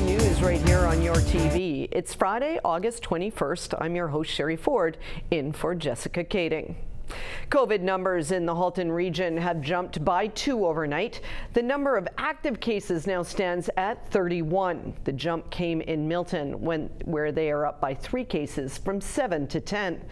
Halton News right here on your TV. It's Friday, August 21st. I'm your host, Sherry Ford, in for Jessica Kading. COVID numbers in the Halton region have jumped by 2 overnight. The number of active cases now stands at 31. The jump came in Milton, where they are up by 3 cases from 7 to 10.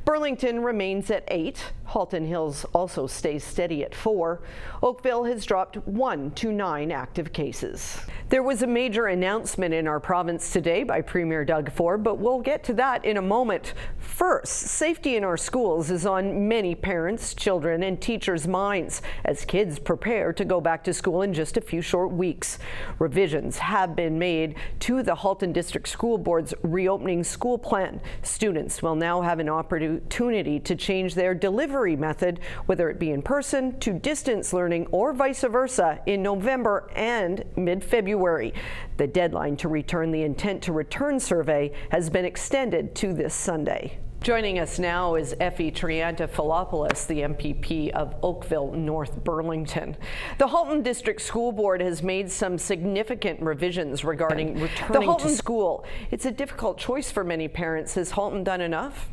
Burlington remains at 8. Halton Hills also stays steady at 4. Oakville has dropped 1 to 9 active cases. There was a major announcement in our province today by Premier Doug Ford, but we'll get to that in a moment. First, safety in our schools is on many parents, children, and teachers' minds as kids prepare to go back to school in just a few short weeks. Revisions have been made to the Halton District School Board's reopening school plan. Students will now have an opportunity to change their delivery method, whether it be in person, to distance learning, or vice versa, in November and mid-February. The deadline to return the intent to return survey has been extended to this Sunday. Joining us now is Effie Triantafilopoulos, the MPP of Oakville North Burlington. The Halton District School Board has made some significant revisions regarding returning to school. It's a difficult choice for many parents. Has Halton done enough?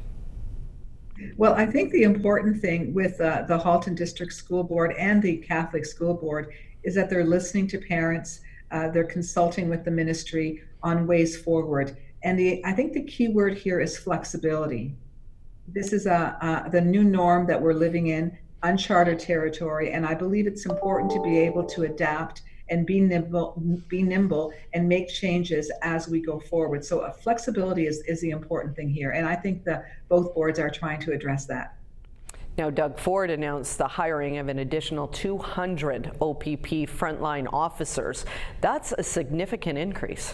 Well, I think the important thing with the Halton District School Board and the Catholic School Board is that they're listening to parents, they're consulting with the ministry on ways forward. And I think the key word here is flexibility. This is the new norm that we're living in, uncharted territory, and I believe it's important to be able to adapt and be nimble and make changes as we go forward. So flexibility is the important thing here, and I think that both boards are trying to address that. Now, Doug Ford announced the hiring of an additional 200 OPP frontline officers. That's a significant increase.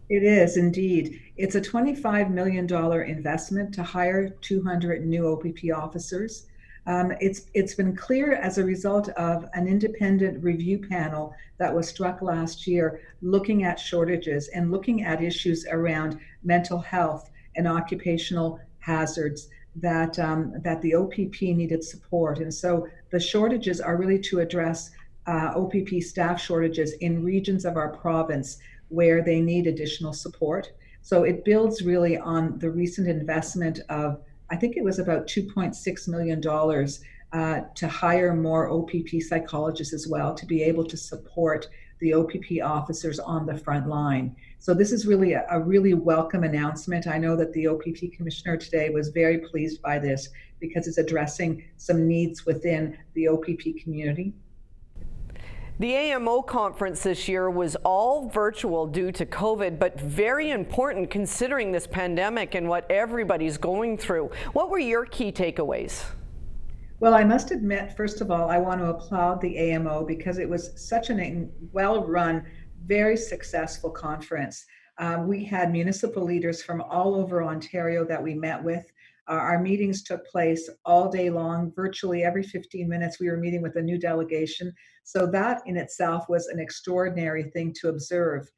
It is indeed. It's a $25 million investment to hire 200 new OPP officers. It's been clear as a result of an independent review panel that was struck last year, looking at shortages and looking at issues around mental health and occupational hazards, that the OPP needed support. And so the shortages are really to address OPP staff shortages in regions of our province where they need additional support. So it builds really on the recent investment of, I think it was about $2.6 million to hire more OPP psychologists as well, to be able to support the OPP officers on the front line. So this is really a really welcome announcement. I know that the OPP commissioner today was very pleased by this because it's addressing some needs within the OPP community. The AMO conference this year was all virtual due to COVID, but very important considering this pandemic and what everybody's going through. What were your key takeaways? Well, I must admit, first of all, I want to applaud the AMO because it was such a well-run, very successful conference. We had municipal leaders from all over Ontario that we met with. Our meetings took place all day long, virtually every 15 minutes we were meeting with a new delegation. So that in itself was an extraordinary thing to observe.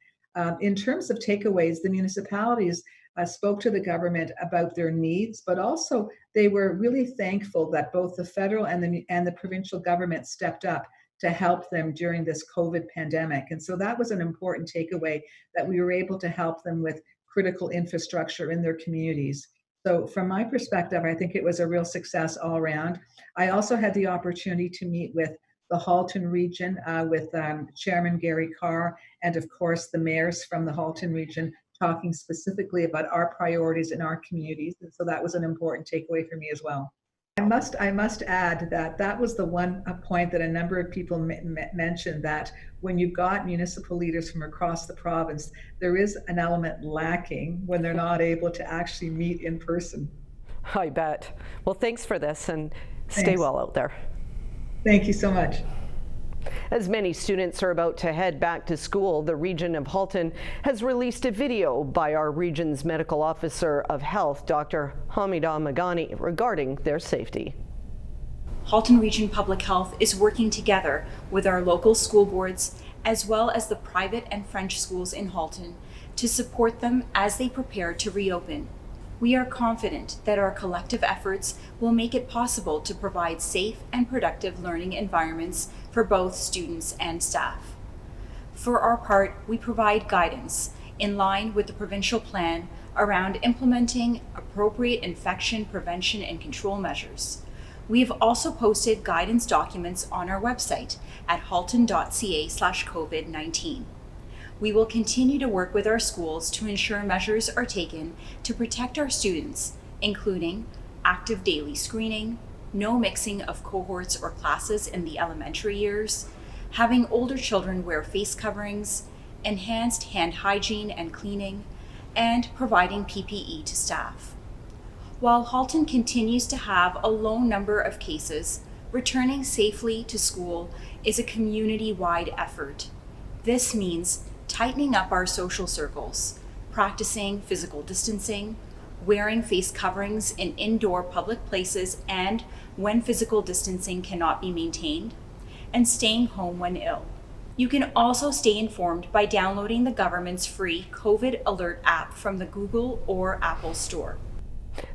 In terms of takeaways, the municipalities spoke to the government about their needs, but also they were really thankful that both the federal and the provincial government stepped up to help them during this COVID pandemic. And so that was an important takeaway, that we were able to help them with critical infrastructure in their communities. So from my perspective, I think it was a real success all around. I also had the opportunity to meet with the Halton region with Chairman Gary Carr, and of course the mayors from the Halton region, talking specifically about our priorities in our communities. And so that was an important takeaway for me as well. I must add that was the one point that a number of people mentioned, that when you've got municipal leaders from across the province, there is an element lacking when they're not able to actually meet in person. I bet. Well, thanks for this, and stay well out there. Thank you so much. As many students are about to head back to school, the region of Halton has released a video by our region's medical officer of health, Dr. Hamida Magani, regarding their safety. Halton Region Public Health is working together with our local school boards, as well as the private and French schools in Halton, to support them as they prepare to reopen. We are confident that our collective efforts will make it possible to provide safe and productive learning environments for both students and staff. For our part, we provide guidance in line with the provincial plan around implementing appropriate infection prevention and control measures. We have also posted guidance documents on our website at halton.ca/COVID-19. We will continue to work with our schools to ensure measures are taken to protect our students, including active daily screening, no mixing of cohorts or classes in the elementary years, having older children wear face coverings, enhanced hand hygiene and cleaning, and providing PPE to staff. While Halton continues to have a low number of cases, returning safely to school is a community-wide effort. This means tightening up our social circles, practicing physical distancing, wearing face coverings in indoor public places and when physical distancing cannot be maintained, and staying home when ill. You can also stay informed by downloading the government's free COVID Alert app from the Google or Apple Store.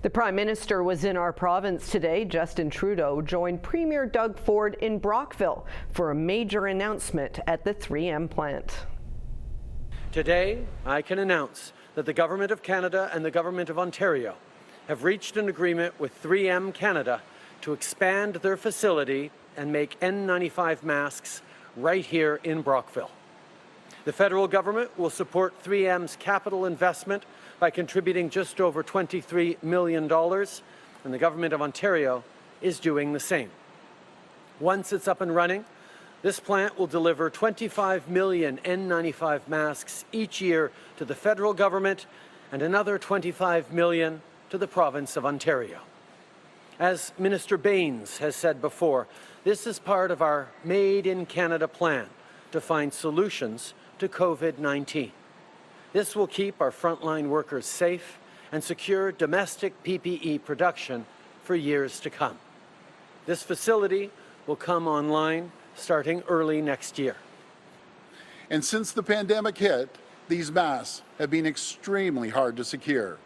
The Prime Minister was in our province today. Justin Trudeau joined Premier Doug Ford in Brockville for a major announcement at the 3M plant. Today, I can announce that the Government of Canada and the Government of Ontario have reached an agreement with 3M Canada to expand their facility and make N95 masks right here in Brockville. The federal government will support 3M's capital investment by contributing just over $23 million, and the Government of Ontario is doing the same. Once it's up and running, this plant will deliver 25 million N95 masks each year to the federal government and another 25 million to the province of Ontario. As Minister Baines has said before, this is part of our Made in Canada plan to find solutions to COVID-19. This will keep our frontline workers safe and secure domestic PPE production for years to come. This facility will come online starting early next year. And since the pandemic hit, these masks have been extremely hard to secure.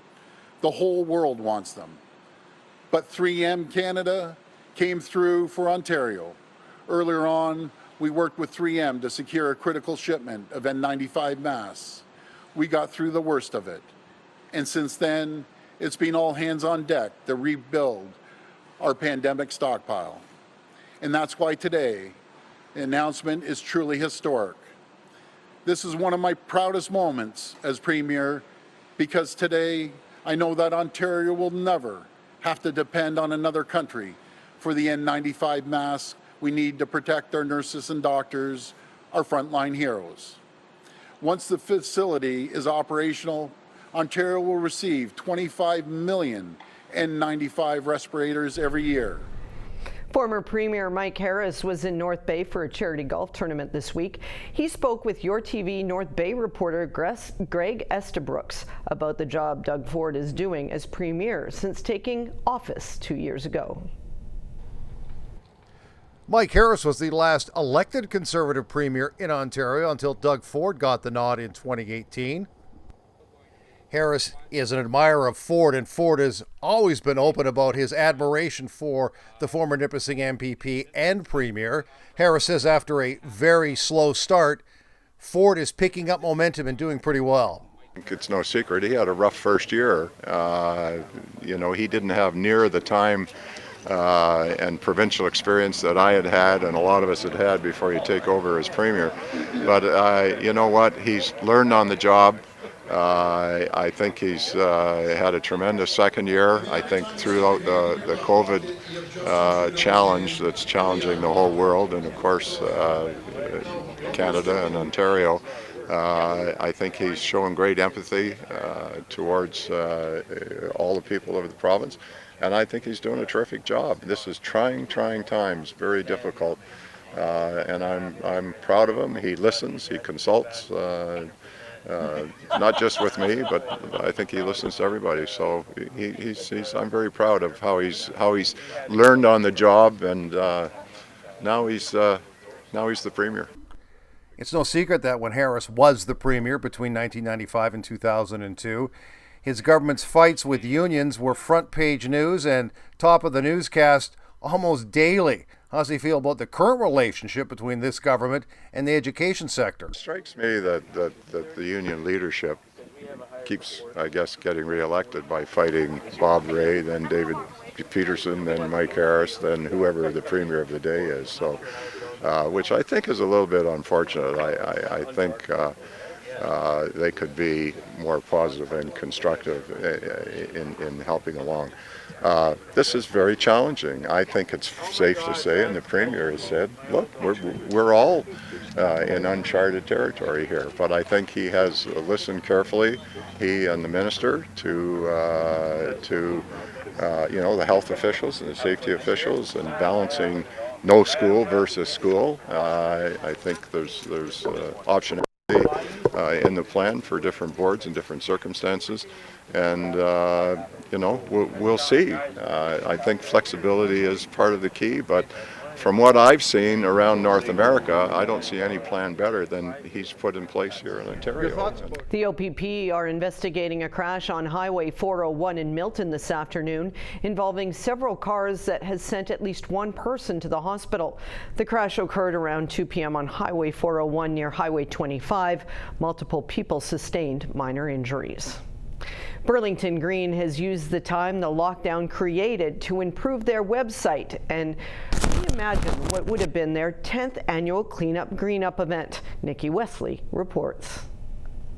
The whole world wants them. But 3M Canada came through for Ontario. Earlier on, we worked with 3M to secure a critical shipment of N95 masks. We got through the worst of it. And since then, it's been all hands on deck to rebuild our pandemic stockpile. And that's why today, the announcement is truly historic. This is one of my proudest moments as Premier, because today I know that Ontario will never have to depend on another country for the N95 masks we need to protect our nurses and doctors, our frontline heroes. Once the facility is operational, Ontario will receive 25 million N95 respirators every year. Former Premier Mike Harris was in North Bay for a charity golf tournament this week. He spoke with Your TV North Bay reporter Greg Estabrooks about the job Doug Ford is doing as Premier since taking office 2 years ago. Mike Harris was the last elected Conservative Premier in Ontario until Doug Ford got the nod in 2018. Harris is an admirer of Ford, and Ford has always been open about his admiration for the former Nipissing MPP and Premier. Harris says after a very slow start, Ford is picking up momentum and doing pretty well. It's no secret he had a rough first year. He didn't have near the time and provincial experience that I had had and a lot of us had had before you take over as Premier. But you know what? He's learned on the job. I think he's had a tremendous second year. I think throughout the COVID challenge that's challenging the whole world, and of course Canada and Ontario, I think he's shown great empathy towards all the people of the province, and I think he's doing a terrific job. This is trying times, very difficult, and I'm proud of him. He listens, he consults. Not just with me, but I think he listens to everybody. So I'm very proud of how he's learned on the job, and now he's the Premier. It's no secret that when Harris was the Premier between 1995 and 2002, his government's fights with unions were front page news and top of the newscast almost daily. How does he feel about the current relationship between this government and the education sector? It strikes me that the union leadership keeps, I guess, getting reelected by fighting Bob Ray, then David Peterson, then Mike Harris, then whoever the premier of the day is. So, which I think is a little bit unfortunate. I think they could be more positive and constructive in helping along. This is very challenging. I think it's safe to say, and the Premier has said, look, we're all in uncharted territory here. But I think he has listened carefully, he and the Minister, to the health officials and the safety officials, and balancing no school versus school. I think there's optionality in the plan for different boards and different circumstances, and we'll see. I think flexibility is part of the key, but from what I've seen around North America, I don't see any plan better than he's put in place here in Ontario. The OPP are investigating a crash on Highway 401 in Milton this afternoon involving several cars that has sent at least one person to the hospital. The crash occurred around 2 p.m. on Highway 401 near Highway 25. Multiple people sustained minor injuries. Burlington Green has used the time the lockdown created to improve their website, and imagine what would have been their 10th annual Cleanup Green Up event. Nikki Wesley reports.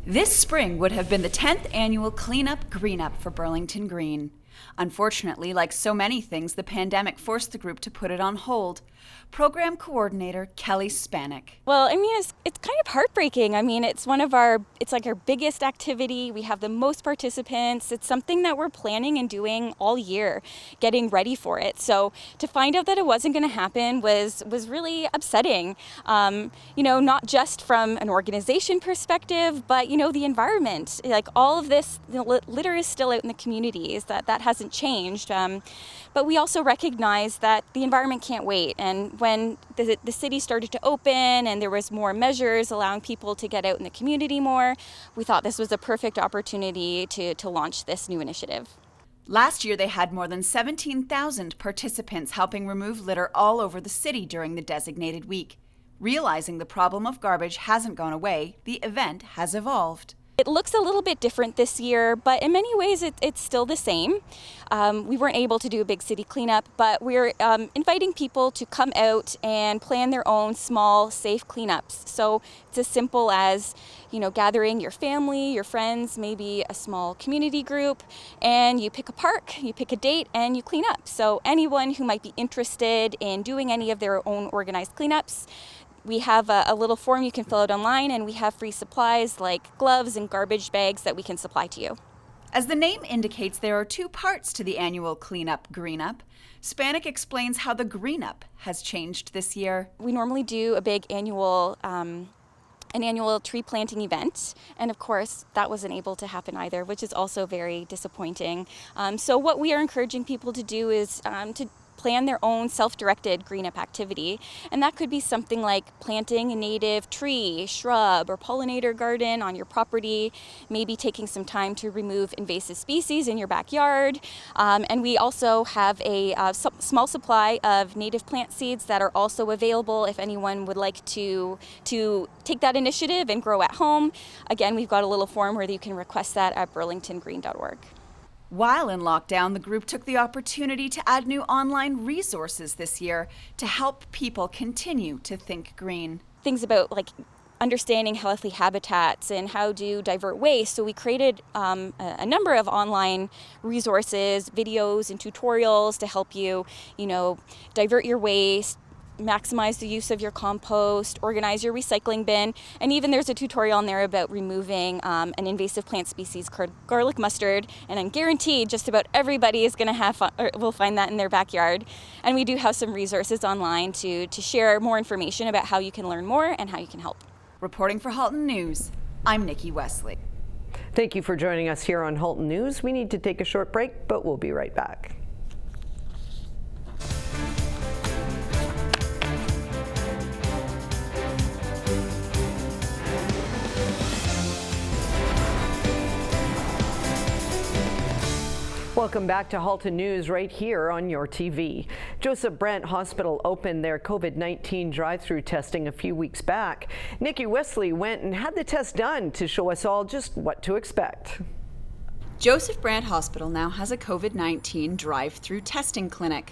This spring would have been the 10th annual Cleanup Green Up for Burlington Green. Unfortunately, like so many things, the pandemic forced the group to put it on hold. Program Coordinator Kelly Spanik. Well, I mean, it's kind of heartbreaking. I mean, it's like our biggest activity. We have the most participants. It's something that we're planning and doing all year, getting ready for it. So to find out that it wasn't going to happen was really upsetting. Not just from an organization perspective, but the environment. Like all of this, litter is still out in the communities. That hasn't changed. But we also recognize that the environment can't wait. And when the city started to open and there was more measures allowing people to get out in the community more, we thought this was a perfect opportunity to launch this new initiative. Last year, they had more than 17,000 participants helping remove litter all over the city during the designated week. Realizing the problem of garbage hasn't gone away, the event has evolved. It looks a little bit different this year, but in many ways it's still the same. We weren't able to do a big city cleanup, but we're inviting people to come out and plan their own small, safe cleanups. So it's as simple as, gathering your family, your friends, maybe a small community group, and you pick a park, you pick a date, and you clean up. So anyone who might be interested in doing any of their own organized cleanups, we have a little form you can fill out online, and we have free supplies like gloves and garbage bags that we can supply to you. As the name indicates, there are two parts to the annual Cleanup Green Up. Spanik explains how the Green Up has changed this year. We normally do a big annual tree planting event, and of course that wasn't able to happen either, which is also very disappointing. So what we are encouraging people to do is to plan their own self-directed green up activity, and that could be something like planting a native tree, shrub, or pollinator garden on your property, maybe taking some time to remove invasive species in your backyard, and we also have a small supply of native plant seeds that are also available if anyone would like to take that initiative and grow at home. Again, we've got a little form where you can request that at burlingtongreen.org. While in lockdown, the group took the opportunity to add new online resources this year to help people continue to think green. Things about understanding healthy habitats and how to divert waste. So we created a number of online resources, videos and tutorials to help you, divert your waste, maximize the use of your compost, organize your recycling bin, and even there's a tutorial on there about removing an invasive plant species called garlic mustard, and I'm guaranteed just about everybody is going to will find that in their backyard. And we do have some resources online to share more information about how you can learn more and how you can help. Reporting for Halton News, I'm Nikki Wesley. Thank you for joining us here on Halton News. We need to take a short break, but we'll be right back. Welcome back to Halton News right here on your TV. Joseph Brant Hospital opened their COVID-19 drive-through testing a few weeks back. Nikki Wesley went and had the test done to show us all just what to expect. Joseph Brant Hospital now has a COVID-19 drive-through testing clinic.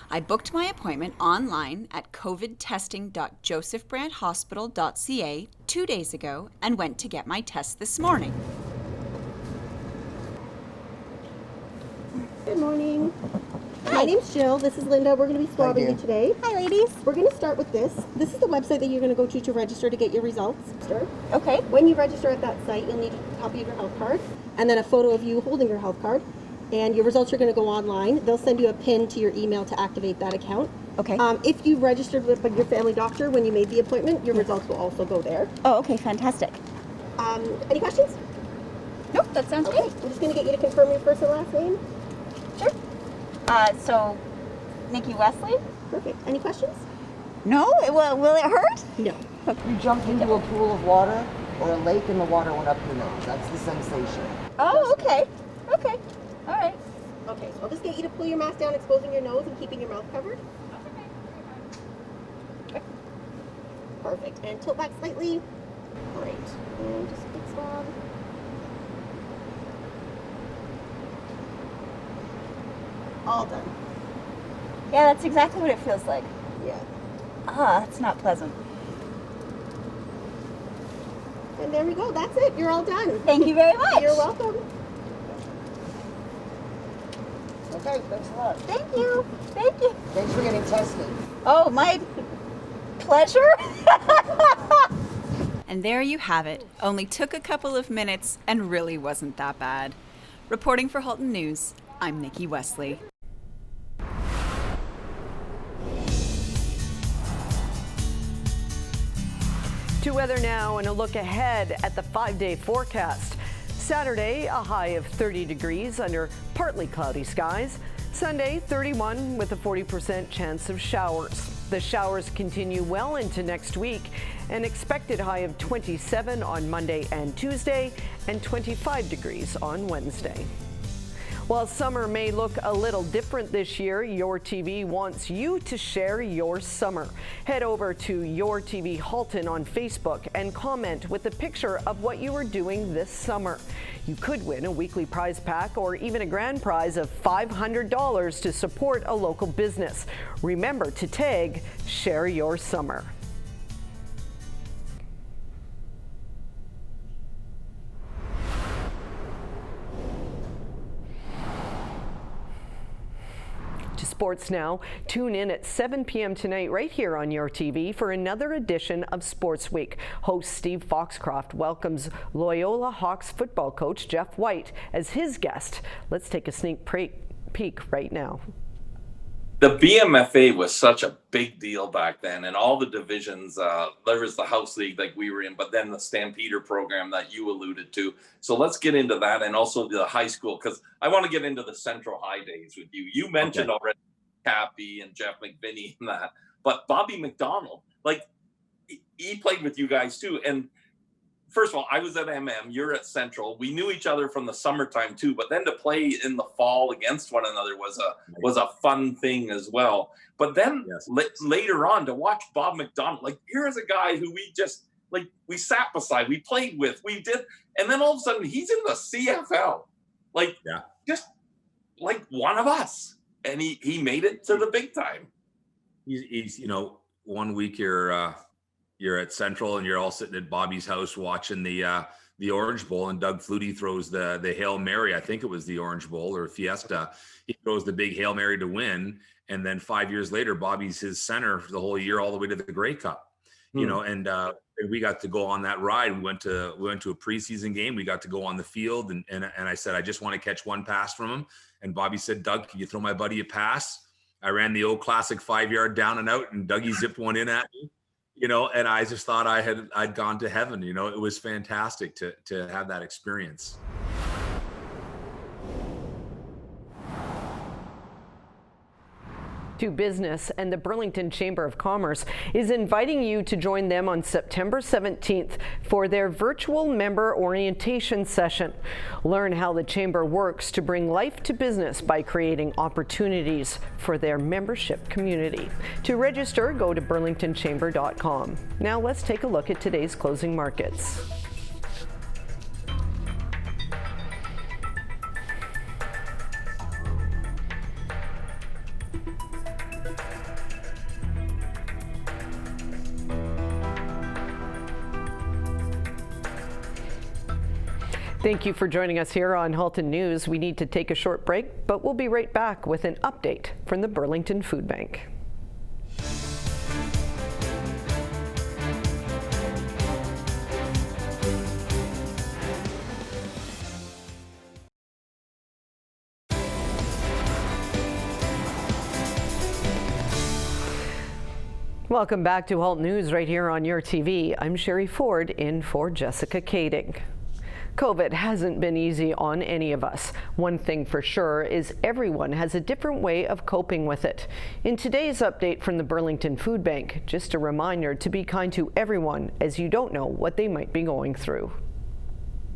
I booked my appointment online at covidtesting.josephbranthospital.ca 2 days ago and went to get my test this morning. Good morning. Hi. My name's Jill. This is Linda. We're going to be swabbing you today. Hi, ladies. We're going to start with this. This is the website that you're going to go to register to get your results. Okay. When you register at that site, you'll need a copy of your health card and then a photo of you holding your health card. And your results are going to go online. They'll send you a PIN to your email to activate that account. Okay. If you registered with your family doctor when you made the appointment, your results will also go there. Oh, okay, fantastic. Any questions? Nope, that sounds Okay. great. I'm just going to get you to confirm your first and last name. Sure. So, Nikki Wesley? Perfect. Any questions? No? Will it hurt? No. You jumped into a pool of water or a lake and the water went up your nose. That's the sensation. Oh, okay. Okay. All right. Okay, so I'll just get you to pull your mask down, exposing your nose and keeping your mouth covered. Okay. Perfect. And tilt back slightly. Great. And just a quick swab. All done. Yeah, that's exactly what it feels like. Yeah. It's not pleasant. And there we go. That's it. You're all done. Thank you very much. You're welcome. Okay, thanks a lot. Thank you. Thank you. Thanks for getting tested. Oh, my pleasure. And there you have it. Only took a couple of minutes and really wasn't that bad. Reporting for Halton News, I'm Nikki Wesley. To weather now and a look ahead at the 5-day forecast. Saturday, a high of 30 degrees under partly cloudy skies. Sunday, 31 with a 40% chance of showers. The showers continue well into next week. An expected high of 27 on Monday and Tuesday and 25 degrees on Wednesday. While summer may look a little different this year, Your TV wants you to share your summer. Head over to Your TV Halton on Facebook and comment with a picture of what you are doing this summer. You could win a weekly prize pack or even a grand prize of $500 to support a local business. Remember to tag Share Your Summer. Sports now. Tune in at 7 p.m. tonight right here on Your TV for another edition of Sports Week. Host Steve Foxcroft welcomes Loyola Hawks football coach Jeff White as his guest. Let's take a sneak peek right now. The BMFA was such a big deal back then, and all the divisions, there was the house league like we were in, but then the Stampeder program that you alluded to. So let's get into that, and also the high school, because I want to get into the Central High days with you. You mentioned already Cappy and Jeff McVinney and that, but Bobby McDonald, like he played with you guys too. And first of all, I was at you're at Central. We knew each other from the summertime too, but then to play in the fall against one another was a fun thing as well. But then later on to watch Bob McDonald, like here's a guy who we just we sat beside, we played with, we did, and then all of a sudden he's in the CFL, just like one of us, and he made it to the big time. He's 1 week you're at Central and you're all sitting at Bobby's house watching the Orange Bowl, and Doug Flutie throws the Hail Mary. I think it was the Orange Bowl or Fiesta. He throws the big Hail Mary to win. And then 5 years later, Bobby's his center for the whole year, all the way to the Grey Cup, and we got to go on that ride. We went to a preseason game. We got to go on the field. And I said, I just want to catch one pass from him. And Bobby said, Doug, can you throw my buddy a pass? I ran the old classic 5-yard down and out, and Dougie zipped one in at me. And I just thought I'd gone to heaven. It was fantastic to have that experience. to Business, and the Burlington Chamber of Commerce is inviting you to join them on September 17th for their virtual member orientation session. Learn how the Chamber works to bring life to business by creating opportunities for their membership community. To register, go to burlingtonchamber.com. Now let's take a look at today's closing markets. Thank you for joining us here on Halton News. We need to take a short break, but we'll be right back with an update from the Burlington Food Bank. Welcome back to Halton News right here on your TV. I'm Sherry Ford in for Jessica Kading. COVID hasn't been easy on any of us. One thing for sure is everyone has a different way of coping with it. In today's update from the Burlington Food Bank, just a reminder to be kind to everyone as you don't know what they might be going through.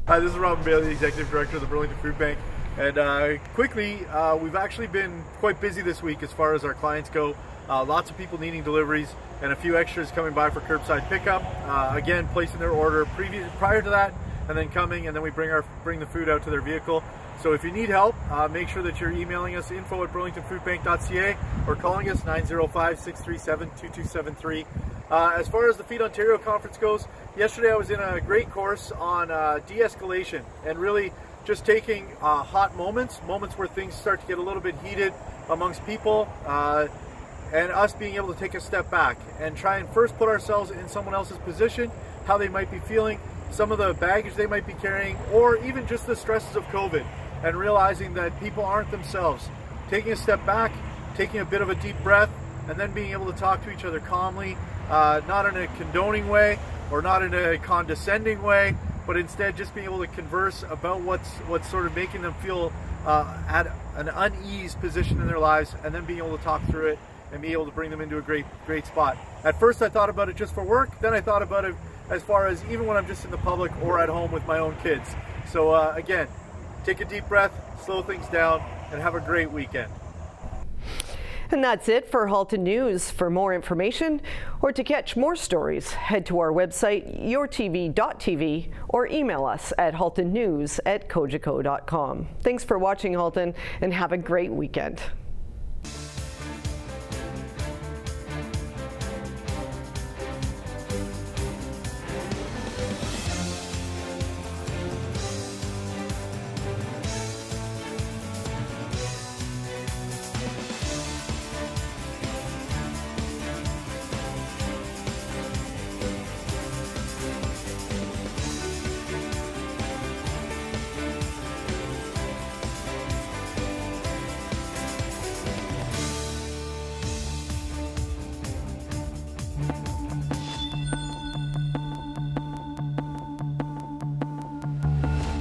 Hi, this is Robin Bailey, the Executive Director of the Burlington Food Bank. And quickly, we've actually been quite busy this week as far as our clients go. Lots of people needing deliveries and a few extras coming by for curbside pickup. Again, placing their order prior to that, and then coming, and then we bring the food out to their vehicle. So if you need help, make sure that you're emailing us info@burlingtonfoodbank.ca or calling us 905-637-2273. As far as the Feed Ontario conference goes, yesterday I was in a great course on de-escalation and really just taking hot moments where things start to get a little bit heated amongst people, and us being able to take a step back and try and first put ourselves in someone else's position, how they might be feeling, some of the baggage they might be carrying, or even just the stresses of COVID, and realizing that people aren't themselves. Taking a step back, taking a bit of a deep breath, and then being able to talk to each other calmly, not in a condoning way or not in a condescending way, but instead just being able to converse about what's sort of making them feel at an unease position in their lives, and then being able to talk through it and be able to bring them into a great spot. At first I thought about it just for work, then I thought about it as far as even when I'm just in the public or at home with my own kids. So again, take a deep breath, slow things down, and have a great weekend. And that's it for Halton News. For more information or to catch more stories, head to our website, yourtv.tv, or email us at haltonnews@cogeco.com. Thanks for watching, Halton, and have a great weekend.